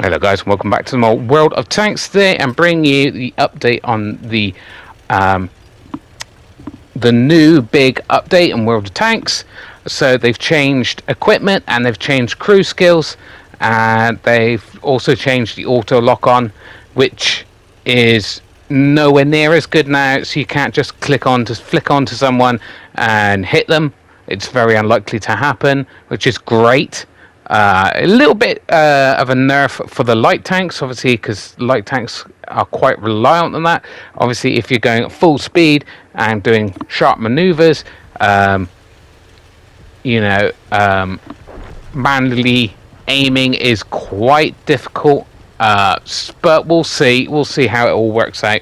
Hello guys, and welcome back to the more World of Tanks. Today I'm bringing you the update on um, the new big update in World of Tanks. So they've changed equipment and they've changed crew skills, and they've also changed the auto lock on, which is nowhere near as good now. So you can't just flick onto someone and hit them. It's very unlikely to happen, which is great. A little bit of a nerf for the light tanks, obviously, because light tanks are quite reliant on that. Obviously, if you're going at full speed and doing sharp maneuvers, manually aiming is quite difficult. But we'll see. We'll see how it all works out.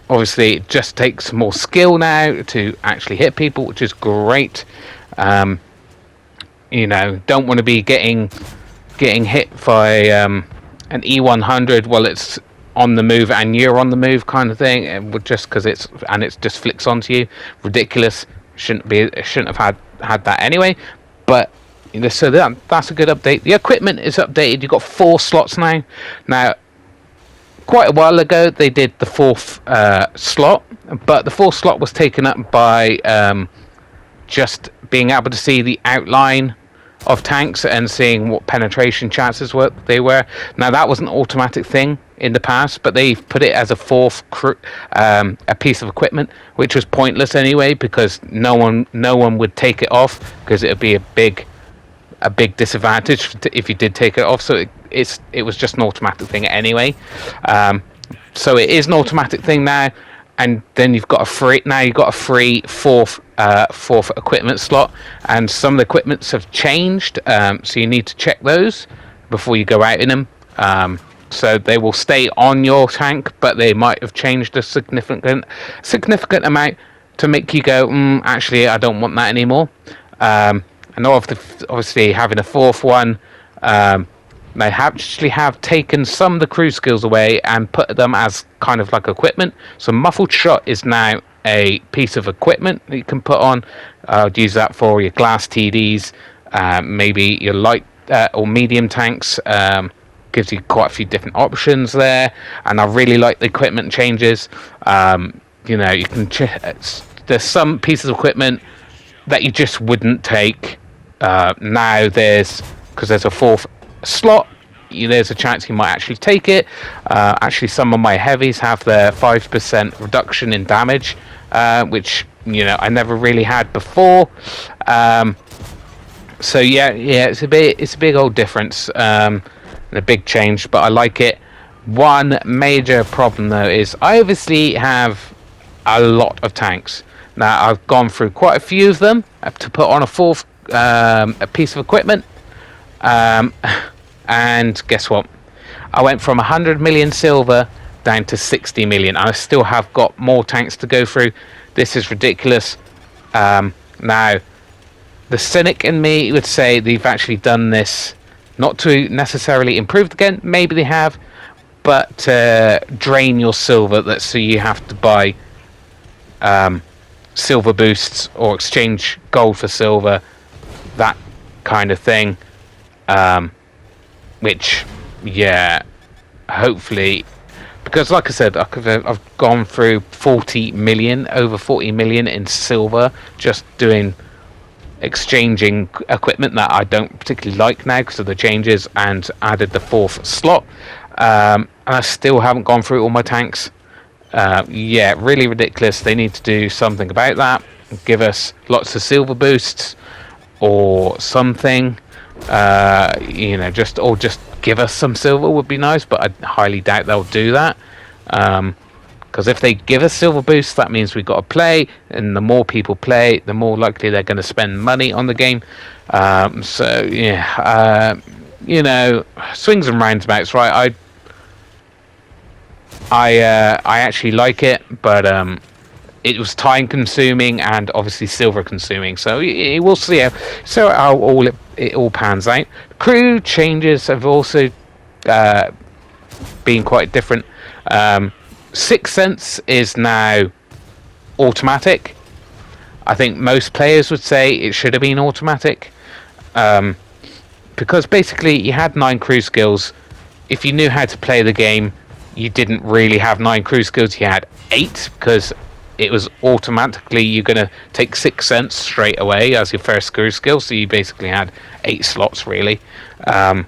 Obviously, it just takes more skill now to actually hit people, which is great. Don't want to be getting hit by an E100 while it's on the move and you're on the move, kind of thing. And just because it just flicks onto you, ridiculous. Shouldn't have had that anyway. But so that's a good update. The equipment is updated. You've got 4 slots now. Now, quite a while ago they did the 4th slot, but the 4th slot was taken up by just being able to see the outline of tanks and seeing what penetration chances they were. Now that was an automatic thing in the past, but they've put it as a 4th a piece of equipment, which was pointless anyway, because no one would take it off, because it would be a big disadvantage if you did take it off. So it was just an automatic thing anyway. So it is an automatic thing now. And then you've got a free 4th equipment slot, and some of the equipments have changed, so you need to check those before you go out in them. So they will stay on your tank, but they might have changed a significant amount to make you go, actually, I don't want that anymore. And obviously having a 4th one. They have taken some of the crew skills away and put them as kind of like equipment. So muffled shot is now a piece of equipment that you can put on. I'd use that for your glass TDs, maybe your light or medium tanks. Gives you quite a few different options there, and I really like the equipment changes. You can there's some pieces of equipment that you just wouldn't take. Now because there's a 4th slot, there's a chance you might actually take it. Actually, some of my heavies have their 5% reduction in damage, which I never really had before. So yeah, it's a big old difference, and a big change, but I like it. One major problem though is I obviously have a lot of tanks. Now I've gone through quite a few of them to put on a 4th a piece of equipment. And guess what? I went from 100 million silver down to 60 million. I still have got more tanks to go through. This is ridiculous. Now, the cynic in me would say they've actually done this not to necessarily improve the game. Maybe they have, but to drain your silver. So you have to buy silver boosts or exchange gold for silver, that kind of thing. Which, yeah, hopefully, because like I said, I've gone through over 40 million in silver just doing exchanging equipment that I don't particularly like now because of the changes, and added the 4th slot. And I still haven't gone through all my tanks. Yeah, really ridiculous. They need to do something about that. Give us lots of silver boosts or something. Just give us some silver would be nice, but I highly doubt they'll do that. Because if they give us silver boosts, that means we've got to play, and the more people play, the more likely they're going to spend money on the game. So yeah, swings and roundabouts, right? I actually like it, but it was time consuming and obviously silver consuming. So we'll see how it all pans out. Crew changes have also been quite different. 6th Sense is now automatic. I think most players would say it should have been automatic. because basically you had 9 crew skills. If you knew how to play the game, you didn't really have 9 crew skills. You had 8 because it was automatically you're going to take 6 cents straight away as your first crew skill. So you basically had 8 slots really. Now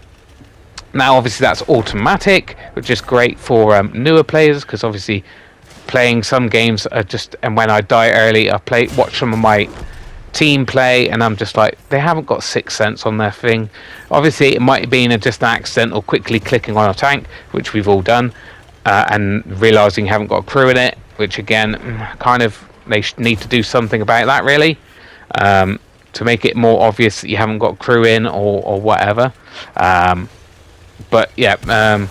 obviously that's automatic, which is great for newer players because obviously playing some games are just, and when I die early, I watch some of my team play, and I'm just like, they haven't got 6 cents on their thing. Obviously, it might have been just an accidental quickly clicking on a tank, which we've all done, and realizing you haven't got a crew in it, which again, kind of they need to do something about that really, to make it more obvious that you haven't got a crew in or whatever. But yeah.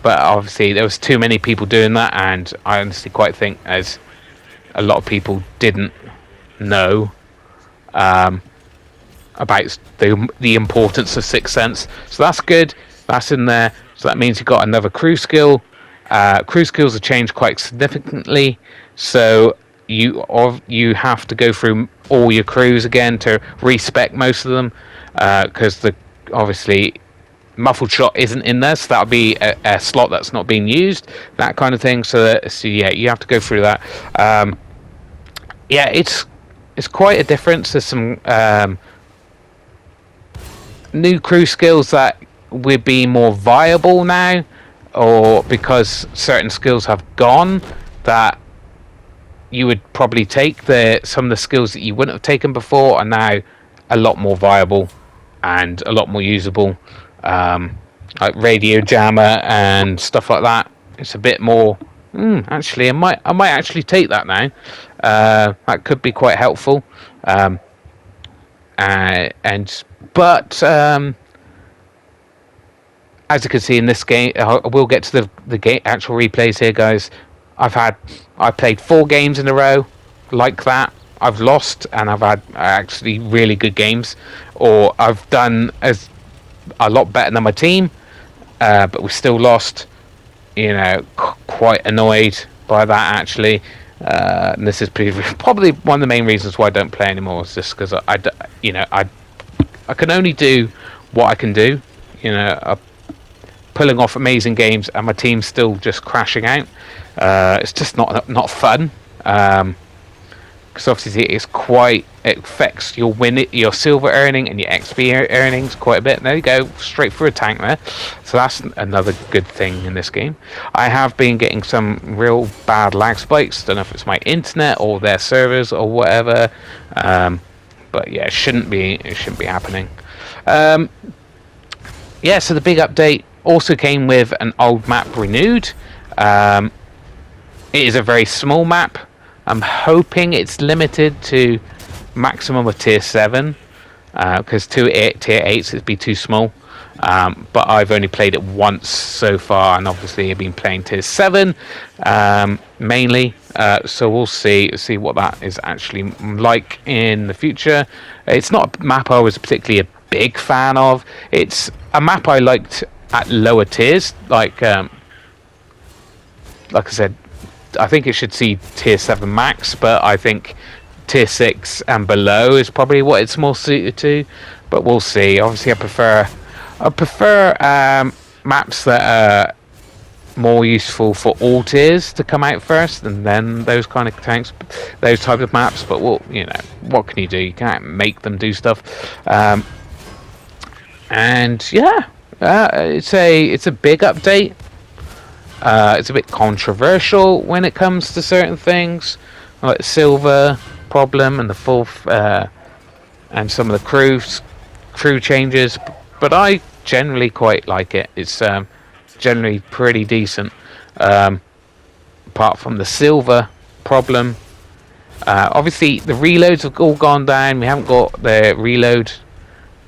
But obviously there was too many people doing that, and I honestly quite think as a lot of people didn't know about the importance of 6 cents. So that's good. That's in there. So that means you've got another crew skill. Crew skills have changed quite significantly. So you have to go through all your crews again to respec most of them, because obviously muffled shot isn't in there, so that'll be a slot that's not being used, that kind of thing. So yeah, you have to go through that. Yeah, it's quite a difference. There's some new crew skills that would be more viable now, or because certain skills have gone, that you would probably take some of the skills that you wouldn't have taken before are now a lot more viable and a lot more usable. Like radio jammer and stuff like that. It's a bit more. Actually, I might actually take that now. That could be quite helpful. But as you can see in this game, I will get to the actual replays here, guys. I played 4 games in a row like that. I've lost, and I've had actually really good games, or I've done as a lot better than my team, but we still lost. Quite annoyed by that actually. And this is probably one of the main reasons why I don't play anymore. Is just because I can only do what I can do. Pulling off amazing games, and my team's still just crashing out. It's just not fun. Because obviously it affects your silver earning and your XP earnings quite a bit. There you go, straight through a tank there. So that's another good thing in this game. I have been getting some real bad lag spikes. Don't know if it's my internet or their servers or whatever. But yeah, it shouldn't be happening. Yeah, so the big update also came with an old map renewed. It is a very small map. I'm hoping it's limited to maximum of tier 7, because tier 8s would be too small. But I've only played it once so far, and obviously I've been playing tier 7 mainly. So we'll see what that is actually like in the future. It's not a map I was particularly a big fan of. It's a map I liked at lower tiers, like I said. I think it should see tier 7 max, but I think tier 6 and below is probably what it's more suited to. But we'll see. Obviously, I prefer maps that are more useful for all tiers to come out first, and then those kind of tanks, those type of maps. But what can you do? You can't make them do stuff. And yeah, it's a big update. It's a bit controversial when it comes to certain things, like the silver problem and the fourth, and some of the crew changes. But I generally quite like it. It's generally pretty decent. Apart from the silver problem, obviously the reloads have all gone down. We haven't got the reload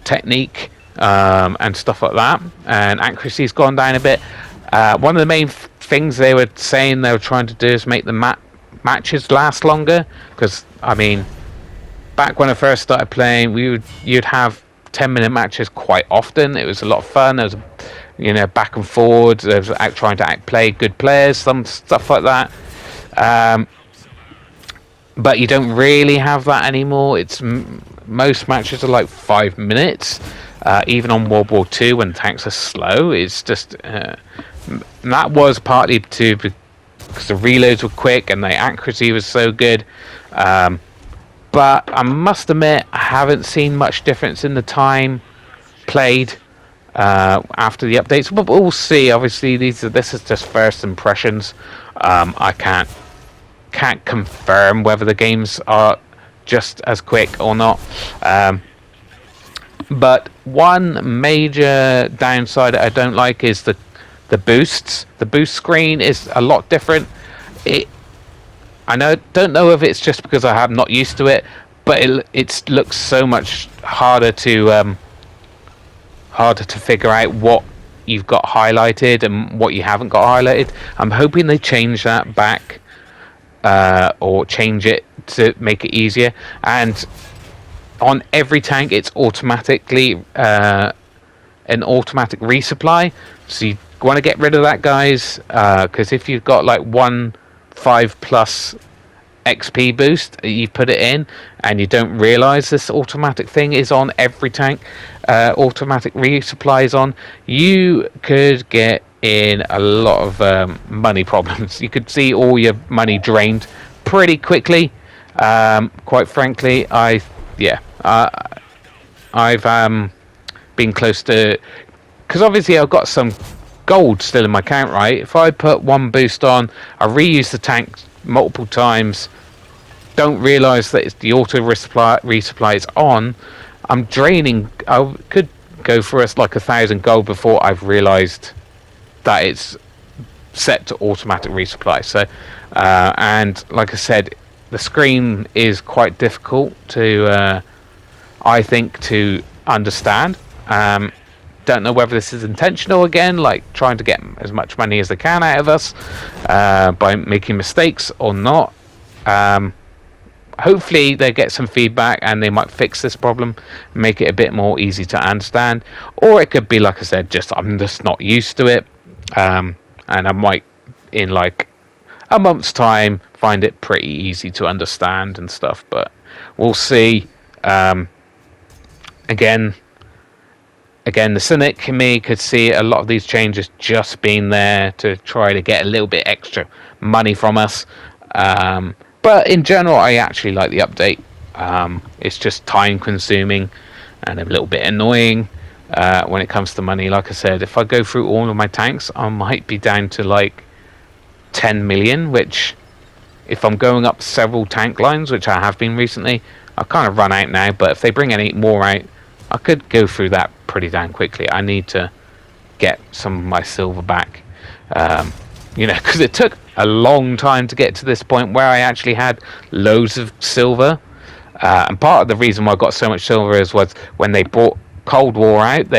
technique and stuff like that, and accuracy's gone down a bit. One of the main things they were saying they were trying to do is make the matches last longer. Because I mean, back when I first started playing, you'd have 10-minute matches quite often. It was a lot of fun. There was back and forward. There was trying to play good players, some stuff like that. But you don't really have that anymore. It's most matches are like 5 minutes. even on World War II when tanks are slow. It's just that was partly because the reloads were quick and the accuracy was so good. But I must admit, I haven't seen much difference in the time played after the updates. But we'll see. Obviously, this is just first impressions. I can't confirm whether the games are just as quick or not. But one major downside I don't like is the boosts. The boost screen is a lot different. Don't know if it's just because I have not used to it, but it looks so much harder to figure out what you've got highlighted and what you haven't got highlighted. I'm hoping they change that back, or change it to make it easier. And on every tank, it's automatically an automatic resupply. So you want to get rid of that, guys, because if you've got like 5+ XP boost, you put it in and you don't realize this automatic thing is on every tank, automatic resupply is on, you could get in a lot of money problems. You could see all your money drained pretty quickly. Quite frankly, I've been close to, because obviously I've got some gold still in my account, right? If I put one boost on, I reuse the tank multiple times, don't realize that it's the auto resupply is on, I'm draining. I could go for us like 1,000 gold before I've realized that it's set to automatic resupply. So and like I said, the screen is quite difficult to I think to understand. Don't know whether this is intentional again, like trying to get as much money as they can out of us by making mistakes, or not. Hopefully they get some feedback and they might fix this problem, make it a bit more easy to understand. Or it could be, like I said, just I'm just not used to it, and I might in like a month's time find it pretty easy to understand and stuff, but we'll see. Again, the cynic in me could see a lot of these changes just being there to try to get a little bit extra money from us. But in general, I actually like the update. It's just time consuming and a little bit annoying when it comes to money. Like I said, if I go through all of my tanks, I might be down to like 10 million, which if I'm going up several tank lines, which I have been recently, I've kind of run out now. But if they bring any more out, I could go through that pretty damn quickly. I need to get some of my silver back, because it took a long time to get to this point where I actually had loads of silver. And part of the reason why I got so much silver was when they brought Cold War out,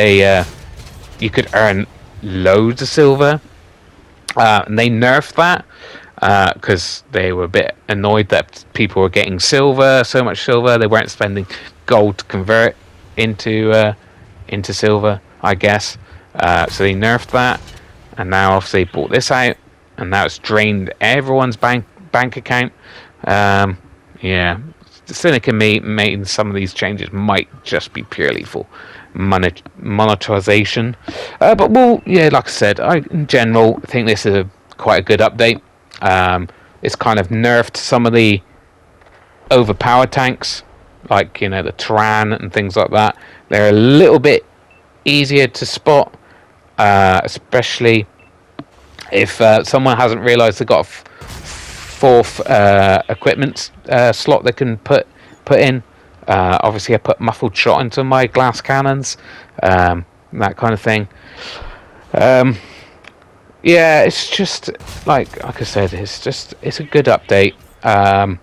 you could earn loads of silver, and they nerfed that because they were a bit annoyed that people were getting so much silver, they weren't spending gold to convert into silver, I guess. So they nerfed that, and now obviously brought this out, and now it's drained everyone's bank account. The cynic in me making some of these changes might just be purely for monetization. But like I said, I in general think this is quite a good update. It's kind of nerfed some of the overpowered tanks, like the Turan and things like that. They're a little bit easier to spot, especially if someone hasn't realized they've got a fourth equipment slot they can put in. Obviously I put muffled shot into my glass cannons, that kind of thing. It's just like I said, it's a good update. I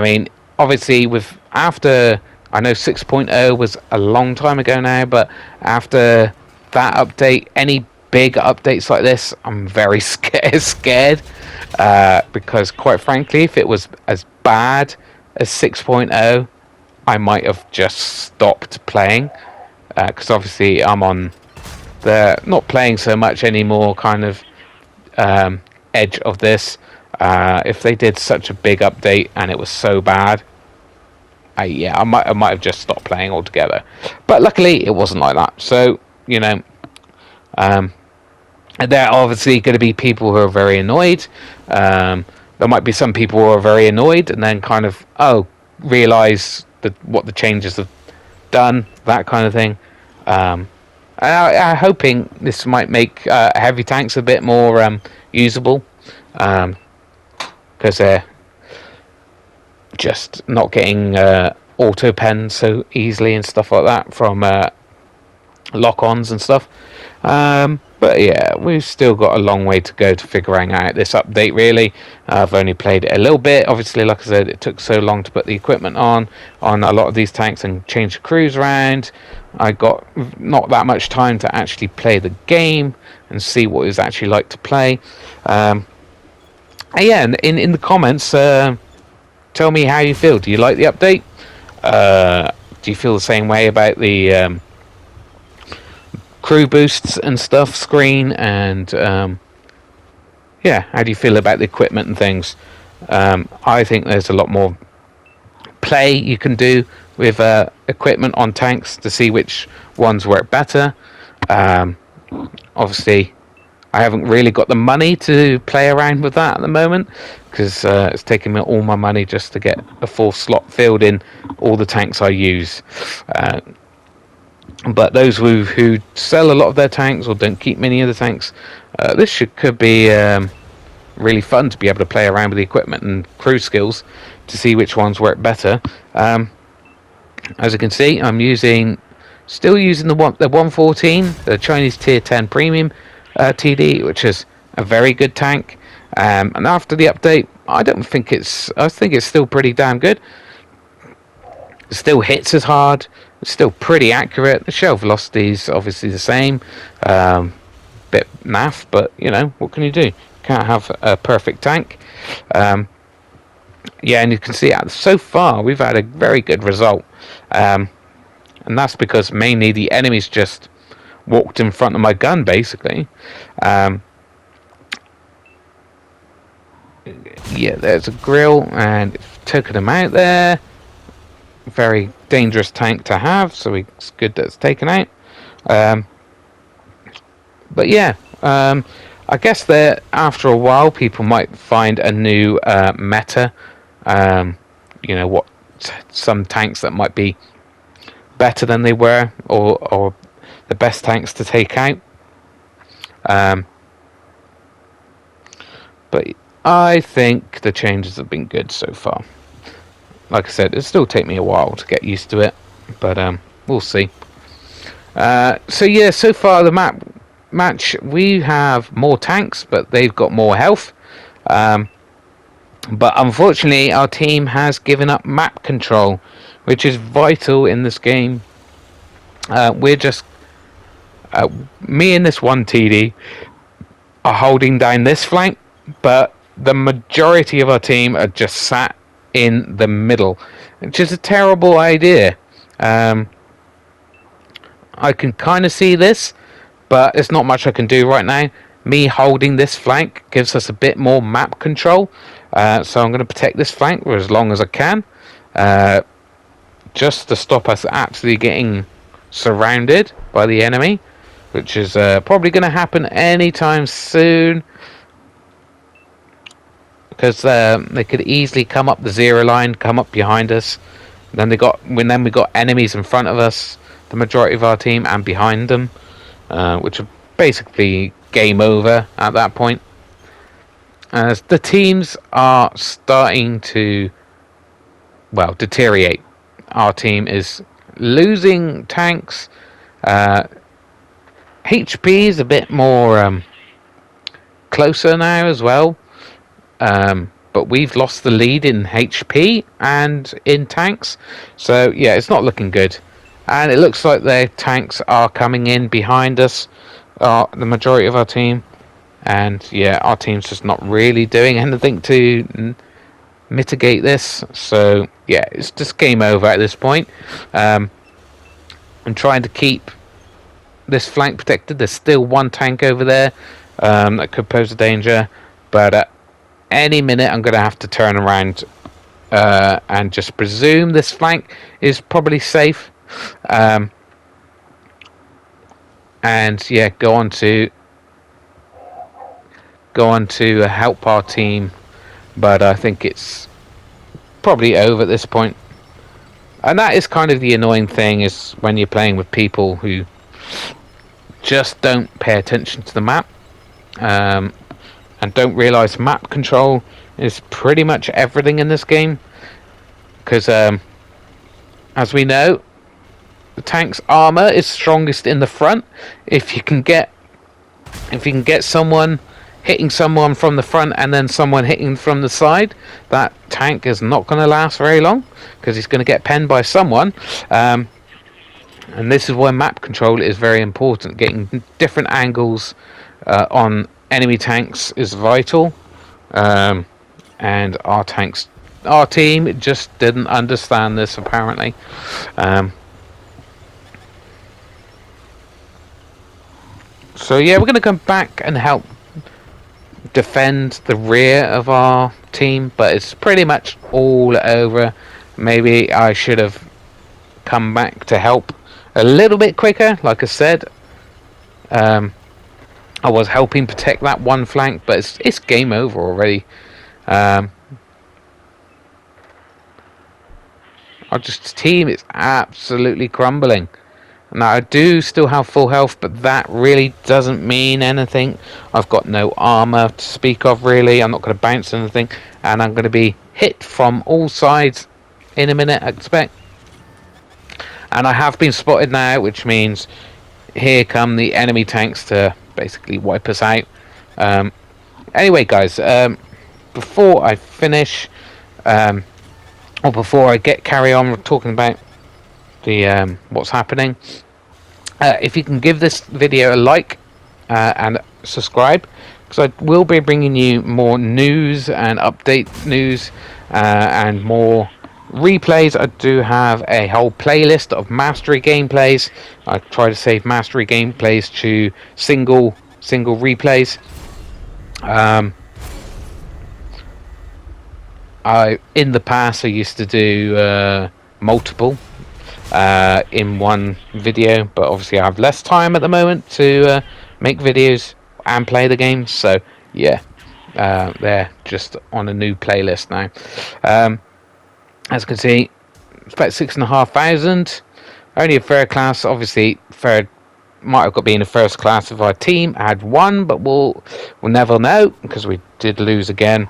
mean, obviously after, I know 6.0 was a long time ago now, but after that update, any big updates like this, I'm very scared, because quite frankly, if it was as bad as 6.0, I might have just stopped playing, because obviously I'm on the not playing so much anymore kind of edge of this. If they did such a big update and it was so bad, I might have just stopped playing altogether. But luckily, it wasn't like that. So um, there are obviously going to be people who are very annoyed. There might be some people who are very annoyed and then kind of realize what the changes have done, that kind of thing. I'm hoping this might make heavy tanks a bit more usable, because they're just not getting auto pen so easily and stuff like that from lock-ons and stuff. But yeah, we've still got a long way to go to figuring out this update, really. I've only played it a little bit. Obviously, like I said, it took so long to put the equipment on a lot of these tanks and change the crews around. I got not that much time to actually play the game and see what it was actually like to play. And yeah, in the comments, tell me how you feel. Do you like the update? Do you feel the same way about the crew boosts and stuff screen? And yeah, how do you feel about the equipment and things? I think there's a lot more play you can do with equipment on tanks to see which ones work better. Obviously, I haven't really got the money to play around with that at the moment, because it's taking me all my money just to get a full slot filled in all the tanks I use. But those who sell a lot of their tanks or don't keep many of the tanks, this could be really fun to be able to play around with the equipment and crew skills to see which ones work better. As you can see, I'm still using the 114, the Chinese Tier 10 Premium TD, which is a very good tank. And after the update, I think it's still pretty damn good. It still hits as hard. It's still pretty accurate. The shell velocity is obviously the same. Bit naff, but what can you do? Can't have a perfect tank. Yeah, and you can see so far we've had a very good result, and that's because mainly the enemies just walked in front of my gun, basically. Yeah, there's a grill, and it's taken him out there. Very dangerous tank to have, so it's good that it's taken out. But yeah, I guess that after a while people might find a new meta. What some tanks that might be better than they were, or the best tanks to take out. But I think the changes have been good so far. Like I said, it'll still take me a while to get used to it, but we'll see. So yeah, so far the match, we have more tanks, but they've got more health. But unfortunately, our team has given up map control, which is vital in this game. We're just me and this one TD are holding down this flank, but the majority of our team are just sat in the middle, which is a terrible idea. I can kind of see this, but there's not much I can do right now. Me holding this flank gives us a bit more map control, so I'm going to protect this flank for as long as I can, just to stop us actually getting surrounded by the enemy, which is probably going to happen anytime soon, because they could easily come up the zero line, come up behind us. Then we got enemies in front of us, the majority of our team, and behind them, which are basically game over at that point. As the teams are starting to deteriorate. Our team is losing tanks. HP is a bit more closer now as well. But we've lost the lead in HP and in tanks. So yeah, it's not looking good. And it looks like their tanks are coming in behind us, the majority of our team. And yeah, our team's just not really doing anything to mitigate this. So yeah, it's just game over at this point. I'm trying to keep this flank protected. There's still one tank over there that could pose a danger. But any minute I'm going to have to turn around and just presume this flank is probably safe. And yeah, go on to help our team, but I think it's probably over at this point. And that is kind of the annoying thing, is when you're playing with people who just don't pay attention to the map, and don't realize map control is pretty much everything in this game. Because as we know, the tank's armor is strongest in the front. If you can get someone hitting someone from the front and then someone hitting from the side, that tank is not going to last very long, because he's going to get penned by someone. And this is why map control is very important. Getting different angles on enemy tanks is vital. And our team just didn't understand this, apparently. So yeah, we're going to come back and help defend the rear of our team, but it's pretty much all over. Maybe I should have come back to help a little bit quicker. Like I said, I was helping protect that one flank, but it's game over already. Our team is absolutely crumbling. Now, I do still have full health, but that really doesn't mean anything. I've got no armor to speak of, really. I'm not going to bounce anything, and I'm going to be hit from all sides in a minute, I expect. And I have been spotted now, which means here come the enemy tanks to basically wipe us out. Anyway, guys, before I finish, or before I carry on talking about the what's happening, if you can give this video a like and subscribe, because I will be bringing you more news and update news and more replays. I do have a whole playlist of mastery gameplays. I try to save mastery gameplays to single replays. In the past I used to do multiple in one video, but obviously I have less time at the moment to make videos and play the games, so yeah, they're just on a new playlist now. As you can see, it's about 6,500. Only a third class. Obviously third might have got been a first class if our team had won, but we'll never know, because we did lose again.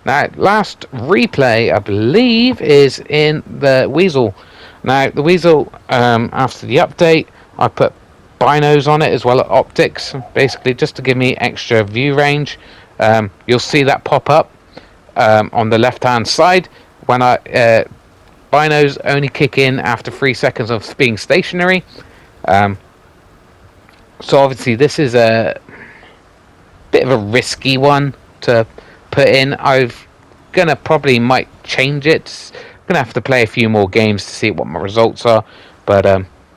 Now, last replay I believe is in the Weasel. Now, the Weasel, after the update, I put binos on it as well as optics, basically just to give me extra view range. You'll see that pop up on the left hand side when binos only kick in after 3 seconds of being stationary. So obviously this is a bit of a risky one to put in. Probably might change it. Gonna have to play a few more games to see what my results are, but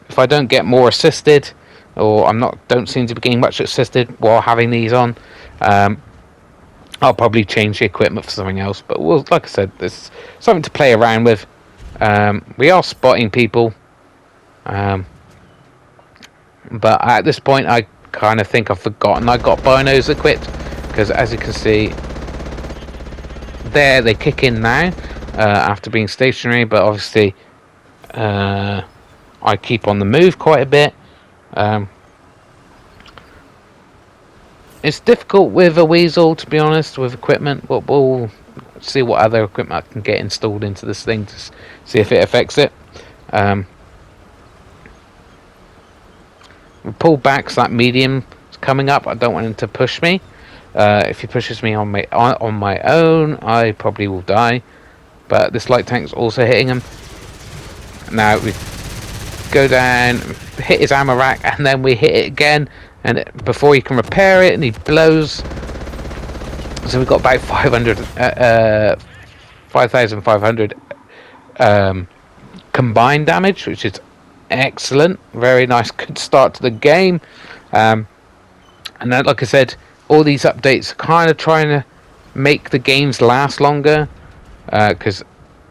if I don't get more assisted, or don't seem to be getting much assisted while having these on, I'll probably change the equipment for something else. But like I said, there's something to play around with. We are spotting people, but at this point I kind of think I've forgotten I got binos equipped, because as you can see there, they kick in now after being stationary, but obviously I keep on the move quite a bit. It's difficult with a Weasel, to be honest, with equipment, but we'll see what other equipment I can get installed into this thing to see if it affects it. We'll pull back, so that medium is coming up. I don't want him to push me. If he pushes me on my own, I probably will die. But this light tank's also hitting him. Now we go down, hit his ammo rack, and then we hit it again. And before he can repair it, and he blows. So we've got about 5,500 combined damage, which is excellent. Very nice, good start to the game. And then, like I said, all these updates are kind of trying to make the games last longer, because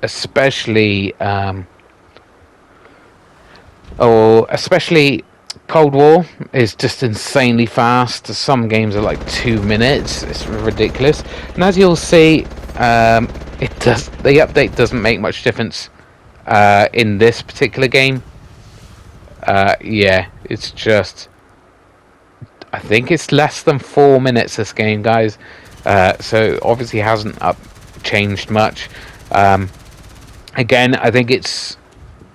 especially especially Cold War is just insanely fast. Some games are like 2 minutes. It's ridiculous. And as you'll see, the update doesn't make much difference in this particular game. Yeah, it's just, I think it's less than 4 minutes this game, guys. So obviously hasn't changed much. Again, I think it's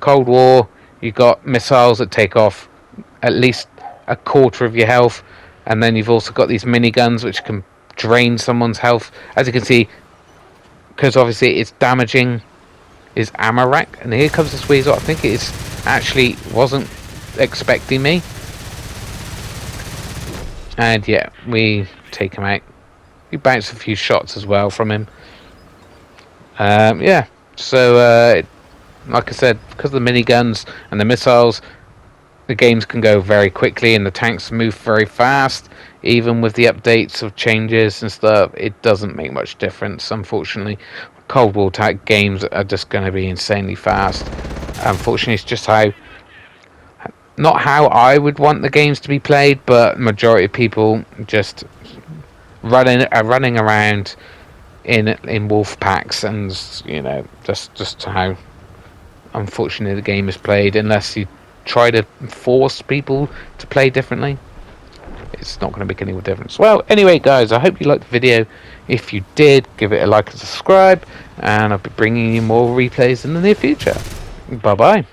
Cold War. You got missiles that take off at least a quarter of your health, and then you've also got these miniguns which can drain someone's health. As you can see, because obviously it's damaging his ammo rack. And here comes this weasel. I think it is actually wasn't expecting me. And yeah, we take him out. We bounce a few shots as well from him. Yeah, so like I said, because of the miniguns and the missiles, the games can go very quickly and the tanks move very fast. Even with the updates of changes and stuff, it doesn't make much difference, unfortunately. Cold War type games are just going to be insanely fast. Unfortunately, it's just not how I would want the games to be played, but majority of people just running around in wolf packs, and just how unfortunately the game is played. Unless you try to force people to play differently, it's not going to make any difference. Well, anyway, guys, I hope you liked the video. If you did, give it a like and subscribe, and I'll be bringing you more replays in the near future. Bye bye.